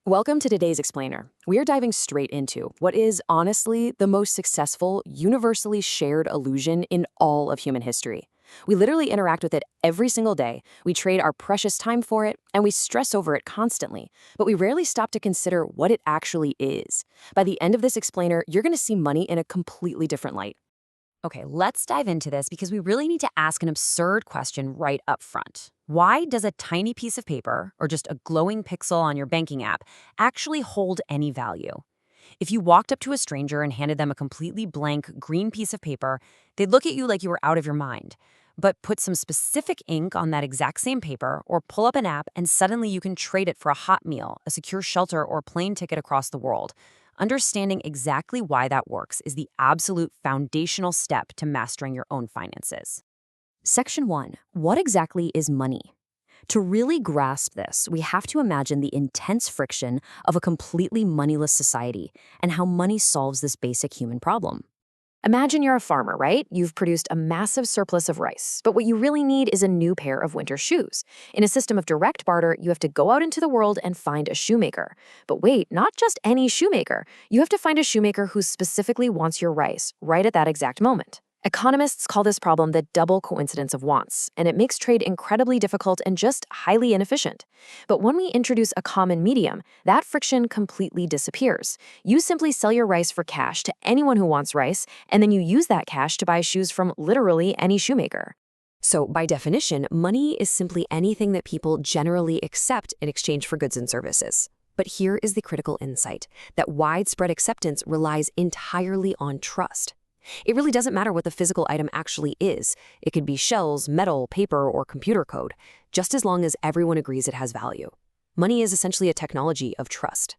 Welcome to today's explainer. We are diving straight into what is honestly the most successful, universally shared illusion in all of human history. We literally interact with it every single day, we trade our precious time for it, and we stress over it constantly, but we rarely stop to consider what it actually is. By the end of this explainer, you're going to see money in a completely different light. Okay, let's dive into this because we really need to ask an absurd question right up front. Why does a tiny piece of paper, or just a glowing pixel on your banking app, actually hold any value? If you walked up to a stranger and handed them a completely blank green piece of paper, they'd look at you like you were out of your mind. But put some specific ink on that exact same paper, or pull up an app, and suddenly you can trade it for a hot meal, a secure shelter, or a plane ticket across the world. Understanding exactly why that works is the absolute foundational step to mastering your own finances. Section 1. What exactly is money? To really grasp this, we have to imagine the intense friction of a completely moneyless society and how money solves this basic human problem. Imagine you're a farmer, right? You've produced a massive surplus of rice, but what you really need is a new pair of winter shoes. In a system of direct barter, you have to go out into the world and find a shoemaker. But wait, not just any shoemaker. You have to find a shoemaker who specifically wants your rice right at that exact moment. Economists call this problem the double coincidence of wants, and it makes trade incredibly difficult and just highly inefficient. But when we introduce a common medium, that friction completely disappears. You simply sell your rice for cash to anyone who wants rice, and then you use that cash to buy shoes from literally any shoemaker. So, by definition, money is simply anything that people generally accept in exchange for goods and services. But here is the critical insight, that widespread acceptance relies entirely on trust. It really doesn't matter what the physical item actually is. It could be shells, metal, paper, or computer code, just as long as everyone agrees it has value. Money is essentially a technology of trust.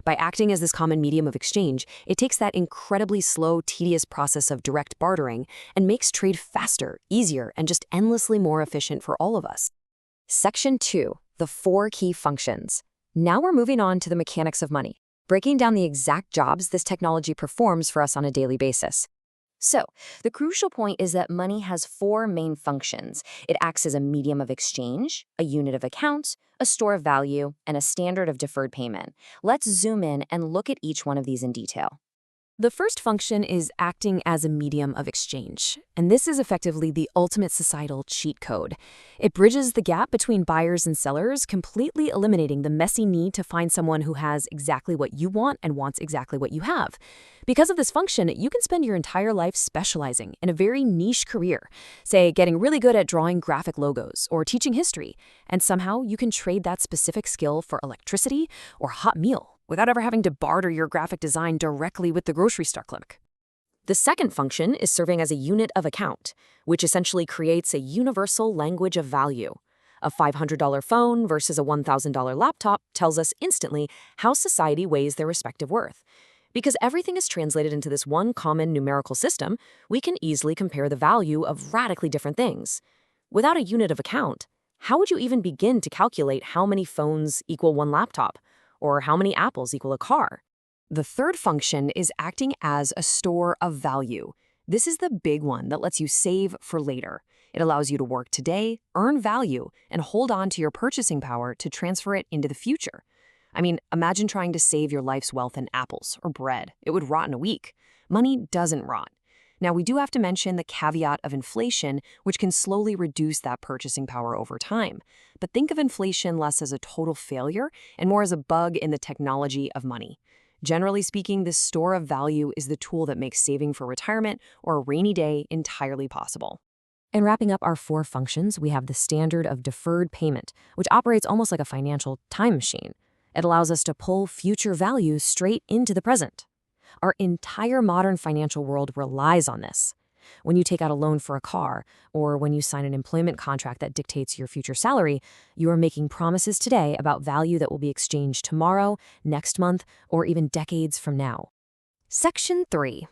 By acting as this common medium of exchange, it takes that incredibly slow, tedious process of direct bartering and makes trade faster, easier, and just endlessly more efficient for all of us. Section 2. The 4 key functions. Now we're moving on to the mechanics of money, breaking down the exact jobs this technology performs for us on a daily basis. So, the crucial point is that money has 4 main functions. It acts as a medium of exchange, a unit of account, a store of value, and a standard of deferred payment. Let's zoom in and look at each one of these in detail. The first function is acting as a medium of exchange, and this is effectively the ultimate societal cheat code. It bridges the gap between buyers and sellers, completely eliminating the messy need to find someone who has exactly what you want and wants exactly what you have. Because of this function, you can spend your entire life specializing in a very niche career, say getting really good at drawing graphic logos or teaching history, and somehow you can trade that specific skill for electricity or a hot meal, without ever having to barter your graphic design directly with the grocery store clerk. The second function is serving as a unit of account, which essentially creates a universal language of value. A $500 phone versus a $1,000 laptop tells us instantly how society weighs their respective worth. Because everything is translated into this one common numerical system, we can easily compare the value of radically different things. Without a unit of account, how would you even begin to calculate how many phones equal one laptop? Or how many apples equal a car? The third function is acting as a store of value. This is the big one that lets you save for later. It allows you to work today, earn value, and hold on to your purchasing power to transfer it into the future. I mean, imagine trying to save your life's wealth in apples or bread. It would rot in a week. Money doesn't rot. Now, we do have to mention the caveat of inflation, which can slowly reduce that purchasing power over time. But think of inflation less as a total failure and more as a bug in the technology of money. Generally speaking, this store of value is the tool that makes saving for retirement or a rainy day entirely possible. And wrapping up our 4 functions, we have the standard of deferred payment, which operates almost like a financial time machine. It allows us to pull future value straight into the present. Our entire modern financial world relies on this. When you take out a loan for a car, or when you sign an employment contract that dictates your future salary, you are making promises today about value that will be exchanged tomorrow, next month, or even decades from now. Section 3.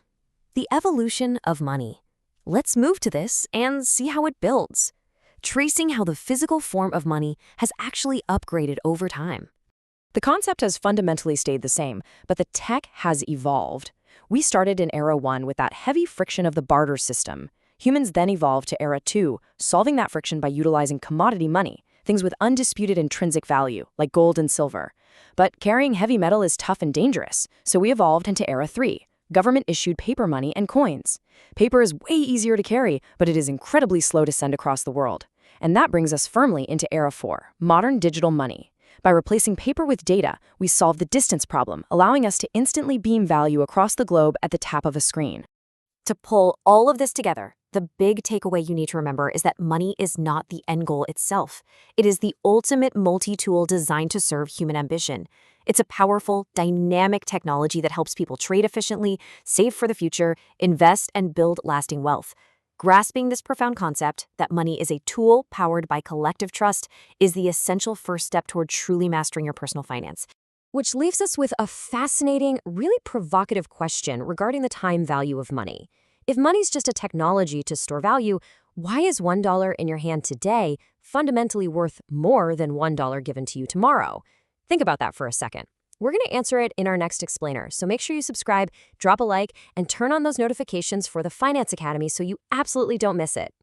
The evolution of money. Let's move to this and see how it builds, tracing how the physical form of money has actually upgraded over time. The concept has fundamentally stayed the same, but the tech has evolved. We started in Era 1 with that heavy friction of the barter system. Humans then evolved to Era 2, solving that friction by utilizing commodity money, things with undisputed intrinsic value, like gold and silver. But carrying heavy metal is tough and dangerous, so we evolved into Era 3, government-issued paper money and coins. Paper is way easier to carry, but it is incredibly slow to send across the world. And that brings us firmly into Era 4, modern digital money. By replacing paper with data, we solve the distance problem, allowing us to instantly beam value across the globe at the tap of a screen. To pull all of this together, the big takeaway you need to remember is that money is not the end goal itself. It is the ultimate multi-tool designed to serve human ambition. It's a powerful, dynamic technology that helps people trade efficiently, save for the future, invest, and build lasting wealth. Grasping this profound concept, that money is a tool powered by collective trust, is the essential first step toward truly mastering your personal finance. Which leaves us with a fascinating, really provocative question regarding the time value of money. If money's just a technology to store value, why is $1 in your hand today fundamentally worth more than $1 given to you tomorrow? Think about that for a second. We're going to answer it in our next explainer, so make sure you subscribe, drop a like, and turn on those notifications for the Finance Academy so you absolutely don't miss it.